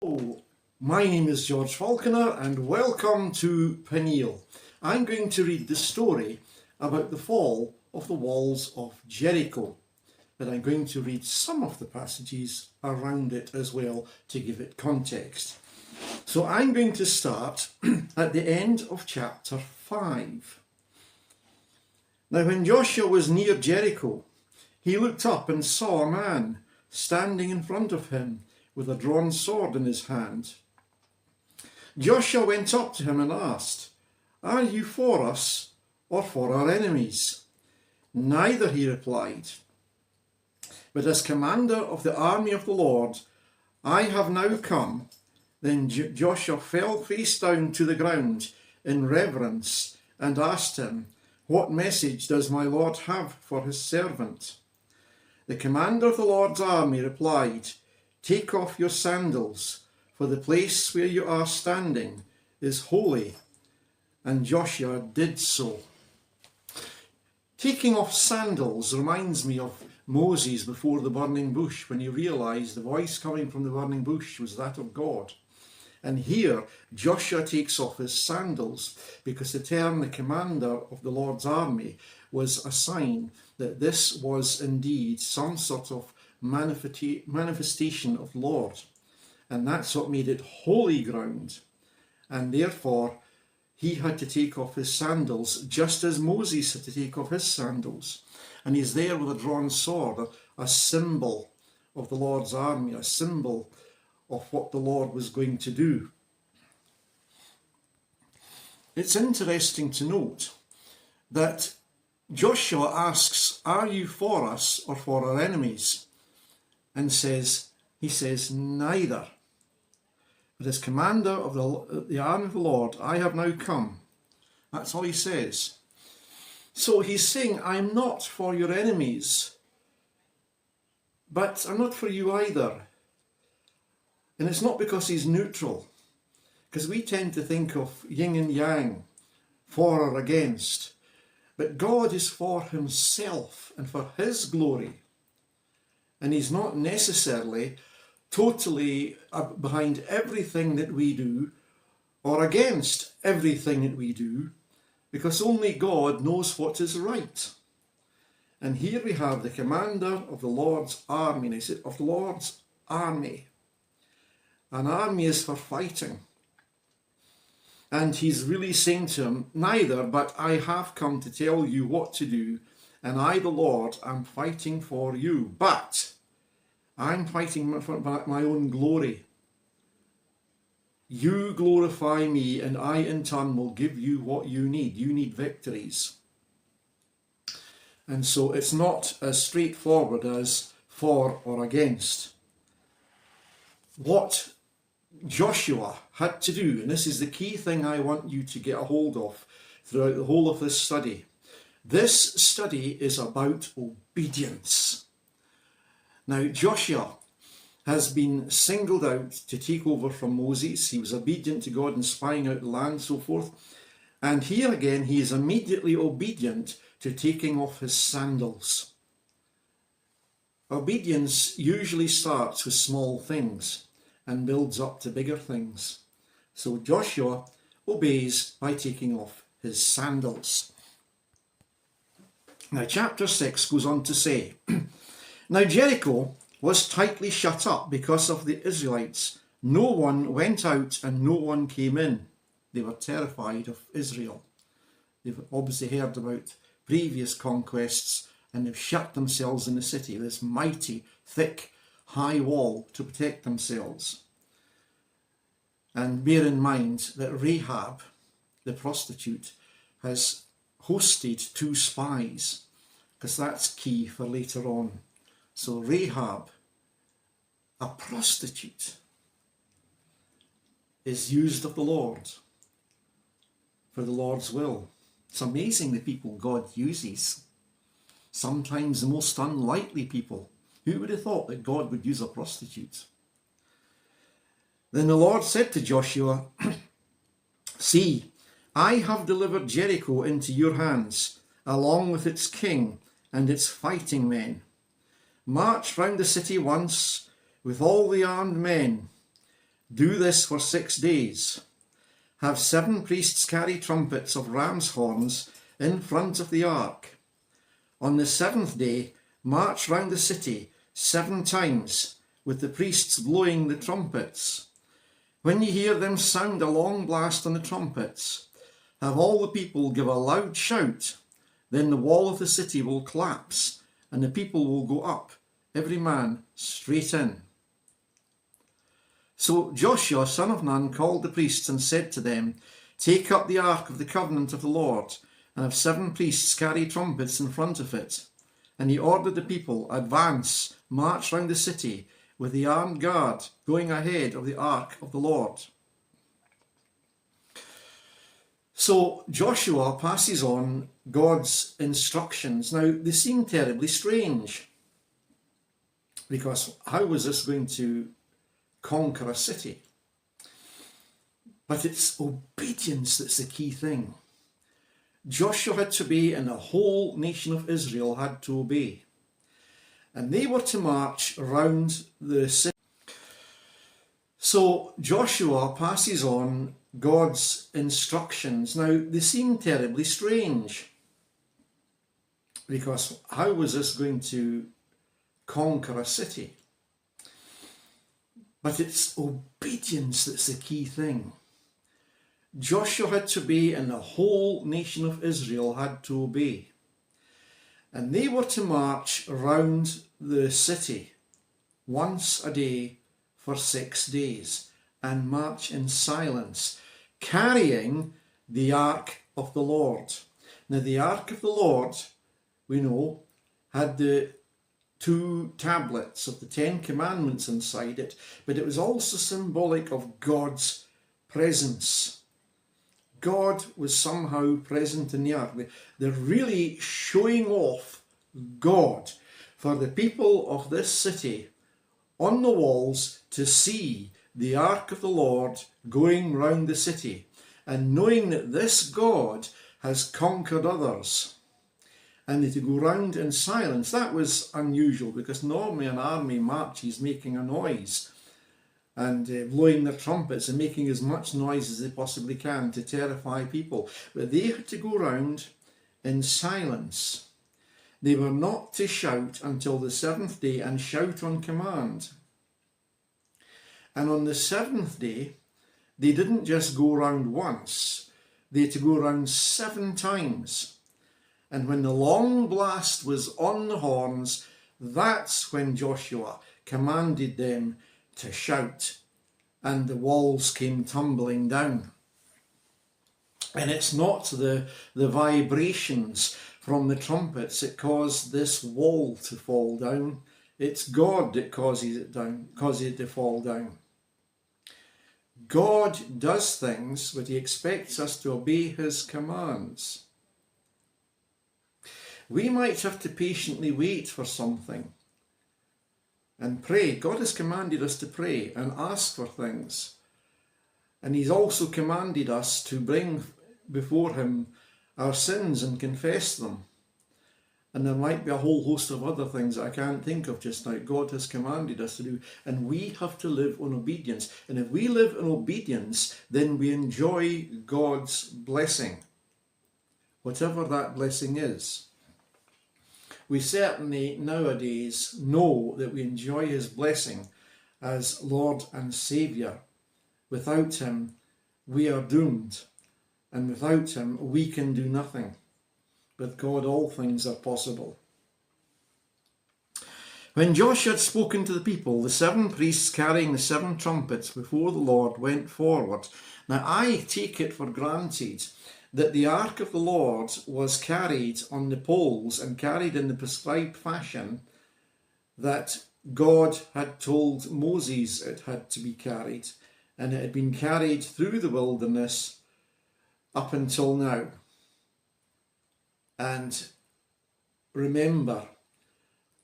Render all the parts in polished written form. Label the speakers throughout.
Speaker 1: Hello, my name is George Falconer and welcome to Peniel. I'm going to read the story about the fall of the walls of Jericho, but I'm going to read some of the passages around it as well to give it context. So I'm going to start at the end of chapter 5. Now when Joshua was near Jericho, he looked up and saw a man standing in front of him with a drawn sword in his hand. Joshua went up to him and asked, "Are you for us or for our enemies?" "Neither," he replied. "But as commander of the army of the Lord, I have now come." Then Joshua fell face down to the ground in reverence and asked him, "What message does my Lord have for his servant?" The commander of the Lord's army replied, "Take off your sandals, for the place where you are standing is holy." And Joshua did so. Taking off sandals reminds me of Moses before the burning bush, when he realised the voice coming from the burning bush was that of God. And here Joshua takes off his sandals because the term the commander of the Lord's army was a sign that this was indeed some sort of manifestation of Lord, and that's what made it holy ground. And therefore he had to take off his sandals just as Moses had to take off his sandals, and he's there with a drawn sword, a symbol of the Lord's army, a symbol of what the Lord was going to do. It's interesting to note that Joshua asks, "Are you for us or for our enemies?" And he says, "Neither. But as commander of the army of the Lord, I have now come." That's all he says. So he's saying, I'm not for your enemies, but I'm not for you either. And it's not because he's neutral, because we tend to think of yin and yang, for or against. But God is for himself and for his glory. And he's not necessarily totally behind everything that we do or against everything that we do, because only God knows what is right. And here we have the commander of the Lord's army, and he said, of the Lord's army. An army is for fighting. And he's really saying to him, "Neither, but I have come to tell you what to do, and I, the Lord, am fighting for you. But I'm fighting for my own glory. You glorify me, and I in turn will give you what you need. You need victories." And so it's not as straightforward as for or against. What Joshua had to do, and this is the key thing I want you to get a hold of throughout the whole of this study. This study is about obedience. Now, Joshua has been singled out to take over from Moses. He was obedient to God in spying out the land and so forth. And here again, he is immediately obedient to taking off his sandals. Obedience usually starts with small things and builds up to bigger things. So Joshua obeys by taking off his sandals. Now chapter 6 goes on to say, "Now Jericho was tightly shut up because of the Israelites. No one went out and no one came in." They were terrified of Israel. They've obviously heard about previous conquests, and they've shut themselves in the city, this mighty, thick, high wall to protect themselves. And bear in mind that Rahab, the prostitute, has hosted 2 spies, because that's key for later on. So Rahab, a prostitute, is used of the Lord for the Lord's will. It's amazing the people God uses. Sometimes the most unlikely people. Who would have thought that God would use a prostitute? Then the Lord said to Joshua, "See, I have delivered Jericho into your hands, along with its king and its fighting men. March round the city once with all the armed men. Do this for 6 days. Have 7 priests carry trumpets of ram's horns in front of the ark. On the 7th day, march round the city 7 times, with the priests blowing the trumpets. When you hear them sound a long blast on the trumpets, have all the people give a loud shout. Then the wall of the city will collapse, and the people will go up, every man straight in. So Joshua, son of Nun, called the priests and said to them, Take up the ark of the covenant of the Lord, and have 7 priests carry trumpets in front of it. And he ordered the people, Advance, march round the city, with the armed guard going ahead of the ark of the Lord. So Joshua passes on God's instructions. Now, they seem terribly strange, because how was this going to conquer a city? But it's obedience that's the key thing. Joshua had to obey, and the whole nation of Israel had to obey. And they were to march around the city. So Joshua passes on God's instructions. Now, they seem terribly strange, because how was this going to conquer a city? But it's obedience that's the key thing. Joshua had to obey, and the whole nation of Israel had to obey. And they were to march around the city once a day for 6 days, and march in silence, carrying the ark of the Lord. Now, the ark of the Lord, we know, had the 2 tablets of the 10 Commandments inside it, but it was also symbolic of God's presence. God was somehow present in the ark. They're really showing off God for the people of this city on the walls to see the ark of the Lord going round the city, and knowing that this God has conquered others. And they to go round in silence. That was unusual, because normally an army marches making a noise and blowing their trumpets and making as much noise as they possibly can to terrify people. But they had to go round in silence. They were not to shout until the 7th day, and shout on command. And on the 7th day, they didn't just go round once, they had to go round 7 times. And when the long blast was on the horns, that's when Joshua commanded them to shout, and the walls came tumbling down. And it's not the vibrations from the trumpets that caused this wall to fall down. It's God that causes it to fall down. God does things, but he expects us to obey his commands. We might have to patiently wait for something and pray. God has commanded us to pray and ask for things. And he's also commanded us to bring before him our sins and confess them. And there might be a whole host of other things that I can't think of just now. God has commanded us to do. And we have to live in obedience. And if we live in obedience, then we enjoy God's blessing, whatever that blessing is. We certainly nowadays know that we enjoy his blessing as Lord and Saviour. Without him, we are doomed, and without him, we can do nothing. With God, all things are possible. When Joshua had spoken to the people, the 7 priests carrying the 7 trumpets before the Lord went forward. Now, I take it for granted that the ark of the Lord was carried on the poles and carried in the prescribed fashion that God had told Moses it had to be carried, and it had been carried through the wilderness up until now. And remember,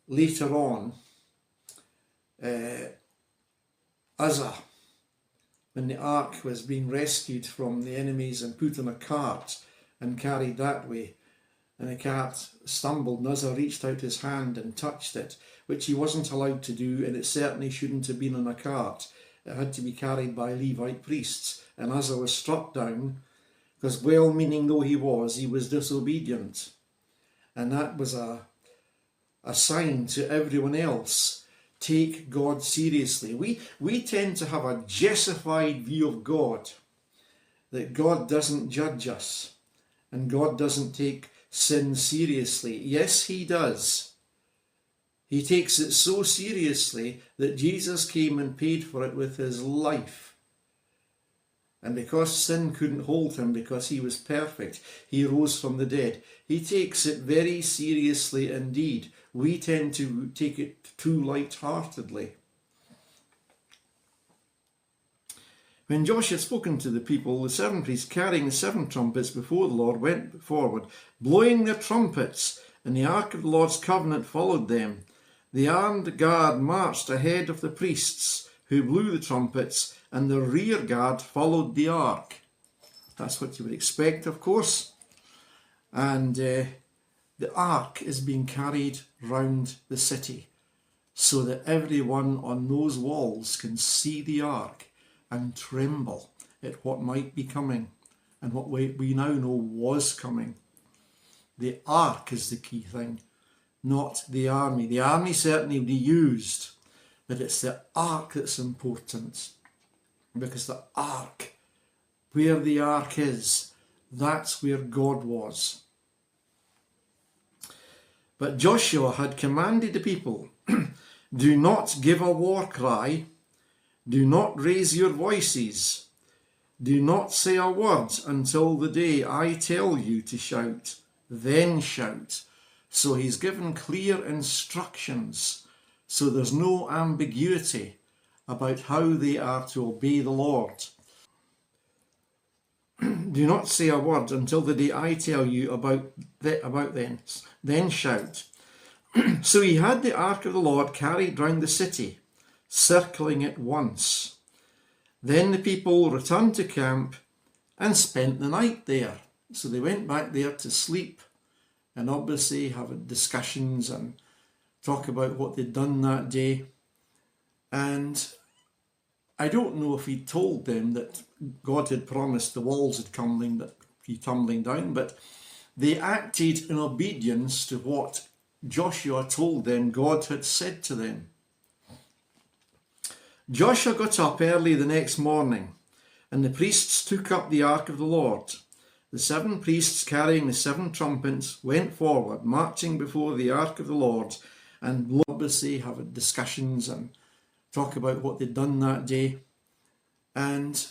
Speaker 1: later on, Uzzah, when the ark was being rescued from the enemies and put on a cart and carried that way, and the cart stumbled, and Uzzah reached out his hand and touched it, which he wasn't allowed to do, and it certainly shouldn't have been on a cart. it had to be carried by Levite priests. And Uzzah was struck down, because well-meaning though he was disobedient. And that was a sign to everyone else. Take God seriously. We tend to have a Jessified view of God, that God doesn't judge us and God doesn't take sin seriously. Yes, he does. He takes it so seriously that Jesus came and paid for it with his life. And because sin couldn't hold him, because he was perfect, he rose from the dead. He takes it very seriously indeed. We tend to take it too light-heartedly. When Joshua had spoken to the people, the 7 priests carrying the 7 trumpets before the Lord went forward, blowing their trumpets, and the ark of the Lord's covenant followed them. The armed guard marched ahead of the priests, who blew the trumpets, and the rear guard followed the ark. That's what you would expect, of course. And the ark is being carried round the city, so that everyone on those walls can see the ark and tremble at what might be coming and what we now know was coming. The ark is the key thing, not the army. The army certainly will be used, but it's the ark that's important, because the ark, where the ark is, that's where God was. But Joshua had commanded the people, do not give a war cry, do not raise your voices, do not say a word until the day I tell you to shout, then shout. So he's given clear instructions, so there's no ambiguity about how they are to obey the Lord. Do not say a word until the day I tell you about then shout. So he had the ark of the Lord carried round the city, circling it once. Then the people returned to camp and spent the night there. So they went back there to sleep and obviously have discussions and talk about what they'd done that day. And I don't know if he told them that God had promised the walls would be tumbling down, but they acted in obedience to what Joshua told them God had said to them. Joshua got up early the next morning, and the priests took up the ark of the Lord. The 7 priests carrying the 7 trumpets went forward, marching before the ark of the Lord, and obviously have discussions and talk about what they'd done that day. And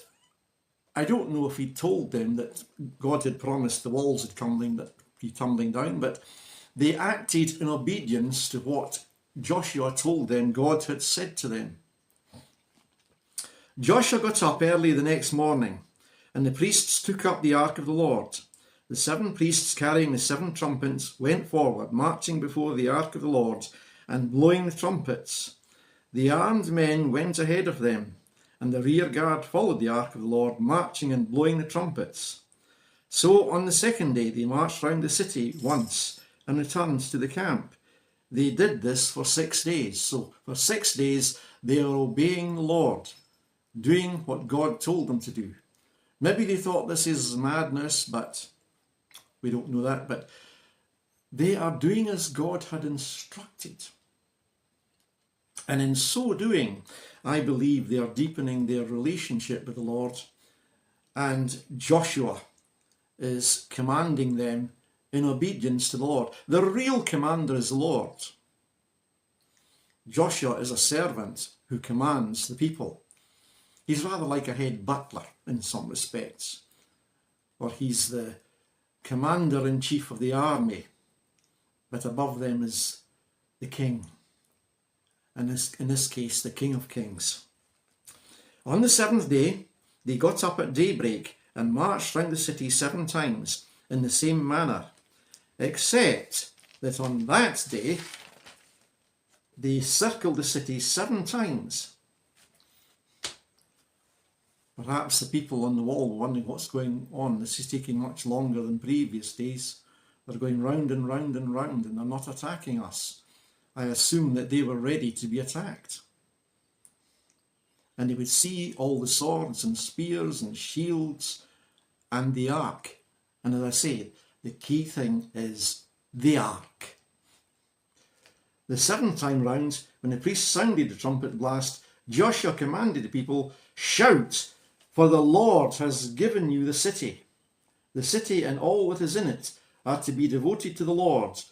Speaker 1: I don't know if he told them that God had promised the walls would be tumbling down, but they acted in obedience to what Joshua told them God had said to them. Joshua got up early the next morning, and the priests took up the ark of the Lord. The 7 priests carrying the 7 trumpets went forward, marching before the ark of the Lord and blowing the trumpets. The armed men went ahead of them, and the rear guard followed the ark of the Lord, marching and blowing the trumpets. So on the 2nd day they marched round the city once and returned to the camp. They did this for 6 days. So for 6 days they are obeying the Lord, doing what God told them to do. Maybe they thought this is madness, but we don't know that. But they are doing as God had instructed. And in so doing, I believe they are deepening their relationship with the Lord. And Joshua is commanding them in obedience to the Lord. The real commander is the Lord. Joshua is a servant who commands the people. He's rather like a head butler in some respects. Or he's the commander-in-chief of the army, but above them is the king. And in this case, the King of Kings. On the 7th day, they got up at daybreak and marched round the city 7 times in the same manner, except that on that day, they circled the city 7 times. Perhaps the people on the wall were wondering what's going on. This is taking much longer than previous days. They're going round and round and round, and they're not attacking us. I assume that they were ready to be attacked. and he would see all the swords and spears and shields and the ark. And as I say, the key thing is the ark. The seventh time round, when the priest sounded the trumpet blast, Joshua commanded the people, "Shout, for the Lord has given you the city. The city and all that is in it are to be devoted to the Lord.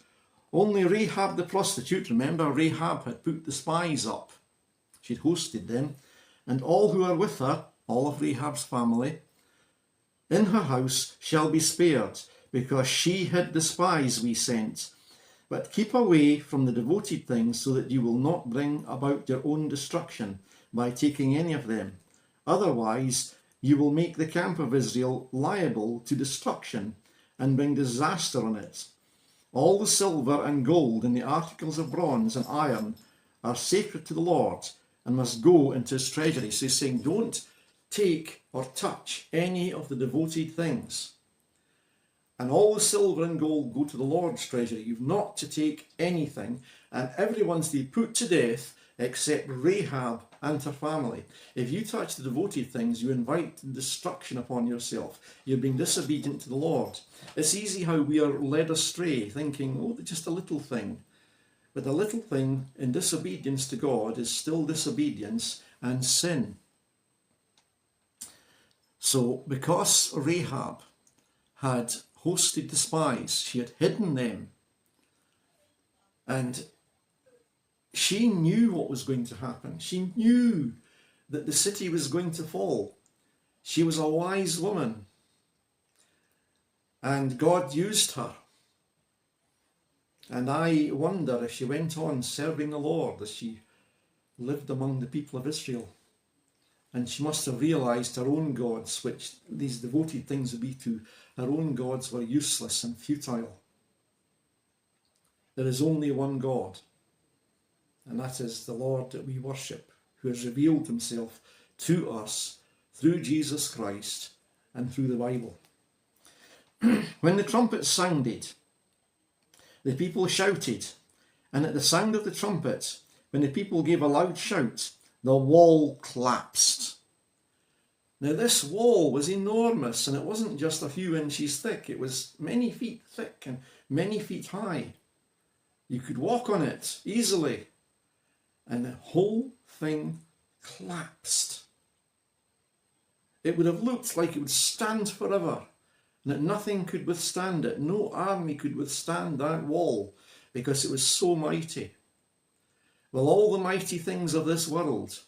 Speaker 1: Only Rahab the prostitute," remember Rahab had put the spies up, she'd hosted them, "and all who are with her," all of Rahab's family, "in her house shall be spared, because she hid the spies we sent. But keep away from the devoted things, so that you will not bring about your own destruction by taking any of them. Otherwise, you will make the camp of Israel liable to destruction and bring disaster on it. All the silver and gold and the articles of bronze and iron are sacred to the Lord and must go into his treasury." So he's saying, don't take or touch any of the devoted things. And all the silver and gold go to the Lord's treasury. You've not to take anything, and everyone's to be put to death except Rahab and her family. If you touch the devoted things, you invite destruction upon yourself. You're being disobedient to the Lord. It's easy how we are led astray, thinking, oh, just a little thing. But a little thing in disobedience to God is still disobedience and sin. So because Rahab had hosted the spies, she had hidden them, and she knew what was going to happen. She knew that the city was going to fall. She was a wise woman, and God used her. And I wonder if she went on serving the Lord as she lived among the people of Israel. And she must have realised her own gods, which these devoted things would be to, her own gods were useless and futile. There is only one God, and that is the Lord that we worship, who has revealed himself to us through Jesus Christ and through the Bible. When the trumpet sounded, the people shouted, and at the sound of the trumpet, when the people gave a loud shout, the wall collapsed. Now this wall was enormous, and it wasn't just a few inches thick, it was many feet thick and many feet high. You could walk on it easily, and the whole thing collapsed. It would have looked like it would stand forever, and that nothing could withstand it. No army could withstand that wall, because it was so mighty. Well, all the mighty things of this world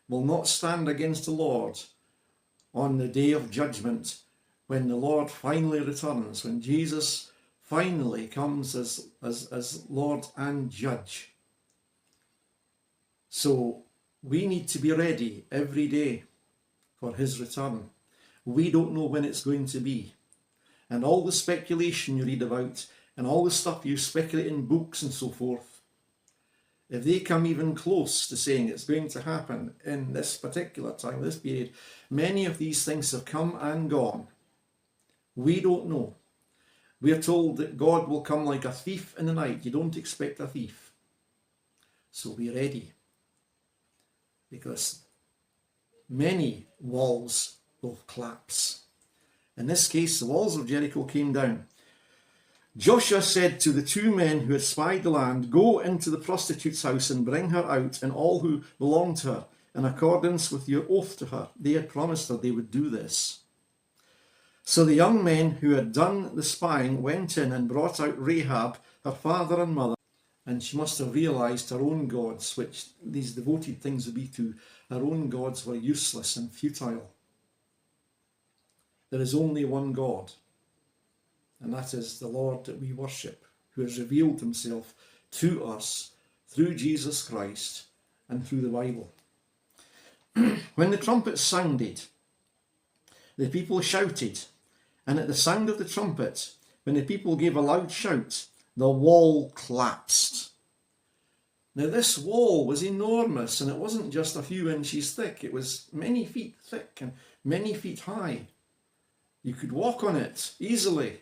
Speaker 1: will not stand against the Lord on the day of judgment, when the Lord finally returns, when Jesus finally comes as Lord and Judge. So we need to be ready every day for his return. We don't know when it's going to be. And all the speculation you read about, and all the stuff you speculate in books and so forth, if they come even close to saying it's going to happen in this particular time, this period, many of these things have come and gone. We don't know. We are told that God will come like a thief in the night. You don't expect a thief. So be ready, because many walls will collapse. In this case, the walls of Jericho came down. Joshua said to the two men who had spied the land, "Go into the prostitute's house and bring her out, and all who belong to her, in accordance with your oath to her." They had promised her they would do this. So the young men who had done the spying went in and brought out Rahab, her father and mother, and she must have realised her own gods, which these devoted things would be to, her own gods were useless and futile. There is only one God, and that is the Lord that we worship, who has revealed himself to us through Jesus Christ and through the Bible. When the trumpet sounded, the people shouted, and at the sound of the trumpet, when the people gave a loud shout, the wall collapsed. Now this wall was enormous, and it wasn't just a few inches thick, it was many feet thick and many feet high. You could walk on it easily,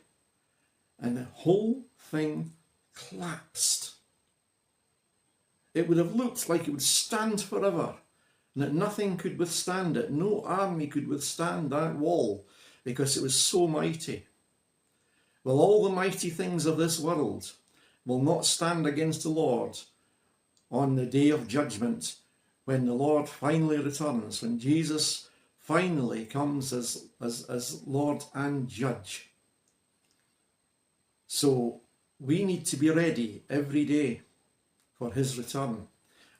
Speaker 1: and the whole thing collapsed. It would have looked like it would stand forever, and that nothing could withstand it. No army could withstand that wall because it was so mighty. Well, all the mighty things of this world will not stand against the Lord on the day of judgment, when the Lord finally returns, when Jesus finally comes as Lord and Judge. So we need to be ready every day for his return.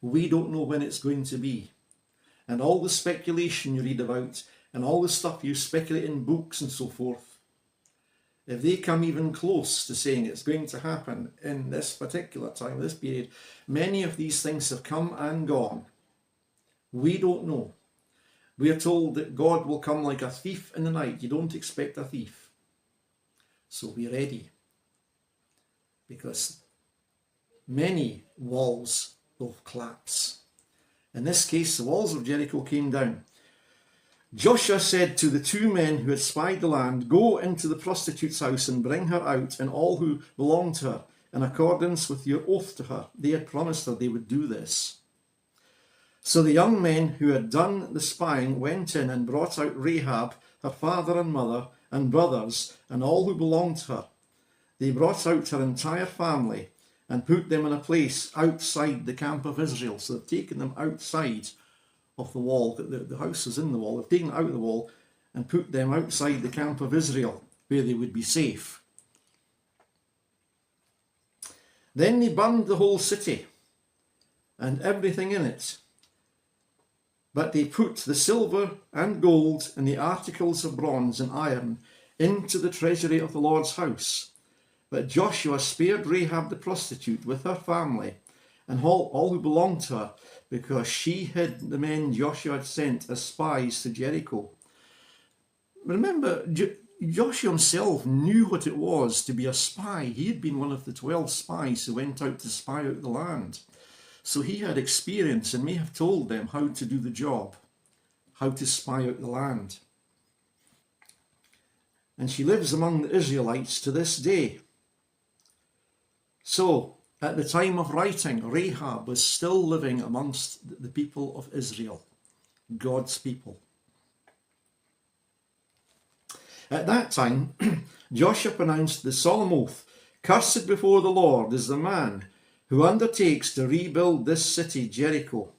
Speaker 1: We don't know when it's going to be. And all the speculation you read about, and all the stuff you speculate in books and so forth, if they come even close to saying it's going to happen in this particular time, this period, many of these things have come and gone. We don't know. We are told that God will come like a thief in the night. You don't expect a thief. So be ready, because many walls will collapse. In this case, the walls of Jericho came down. Joshua said to the 2 men who had spied the land, "Go into the prostitute's house and bring her out and all who belong to her, in accordance with your oath to her." They had promised her they would do this. So the young men who had done the spying went in and brought out Rahab, her father and mother, and brothers, and all who belonged to her. They brought out her entire family and put them in a place outside the camp of Israel. So they've taken them outside of the wall. The house is in the wall. They've taken it out of the wall and put them outside the camp of Israel, where they would be safe. Then they burned the whole city and everything in it. But they put the silver and gold and the articles of bronze and iron into the treasury of the Lord's house. But Joshua spared Rahab the prostitute with her family and all who belonged to her, because she hid the men Joshua had sent as spies to Jericho. Remember, Joshua himself knew what it was to be a spy. He had been one of the 12 spies who went out to spy out the land. So he had experience and may have told them how to do the job, how to spy out the land. And she lives among the Israelites to this day. So, at the time of writing, Rahab was still living amongst the people of Israel, God's people. At that time, Joshua pronounced the solemn oath, "Cursed before the Lord is the man who undertakes to rebuild this city, Jericho.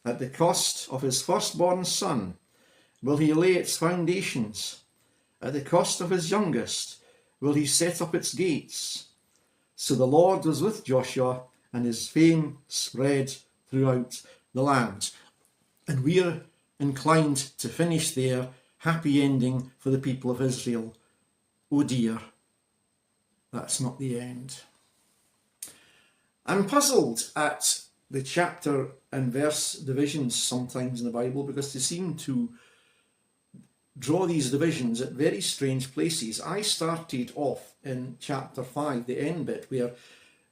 Speaker 1: At the cost of his firstborn son will he lay its foundations. At the cost of his youngest will he set up its gates." So the Lord was with Joshua, and his fame spread throughout the land. And we are inclined to finish there. Happy ending for the people of Israel. Oh dear, that's not the end. I'm puzzled at the chapter and verse divisions sometimes in the Bible, because they seem to draw these divisions at very strange places. I started off in chapter 5, the end bit, where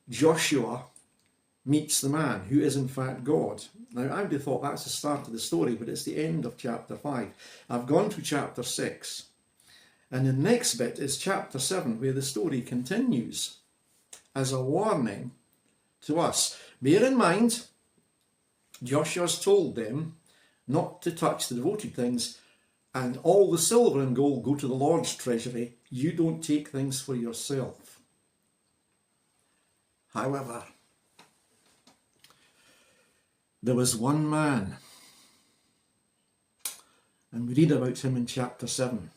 Speaker 1: Joshua meets the man who is in fact God. Now, I would have thought that's the start of the story, but it's the end of chapter 5. I've gone to chapter 6, and the next bit is chapter 7, where the story continues as a warning to us. Bear in mind, Joshua's told them not to touch the devoted things, and all the silver and gold go to the Lord's treasury. You don't take things for yourself. However, there was one man, and we read about him in chapter 7.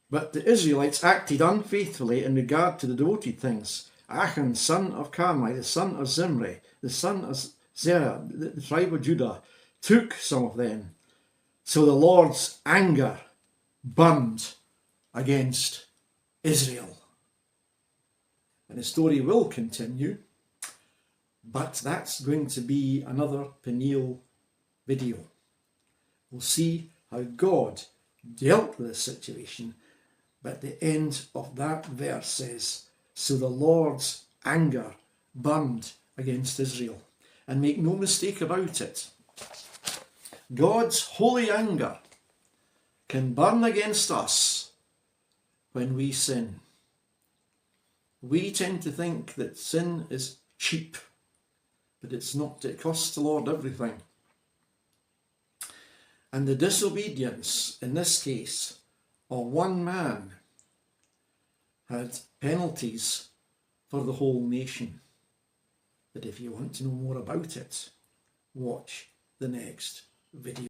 Speaker 1: But the Israelites acted unfaithfully in regard to the devoted things. Achan, son of Carmi, the son of Zimri, the son of Zerah, the tribe of Judah, took some of them. So the Lord's anger burned against Israel. And the story will continue, but that's going to be another Peniel video. We'll see how God dealt with the situation, but the end of that verse says, so the Lord's anger burned against Israel. And make no mistake about it, God's holy anger can burn against us when we sin. We tend to think that sin is cheap, but it's not. It costs the Lord everything. And the disobedience, in this case, of one man had penalties for the whole nation. But if you want to know more about it, watch the next video.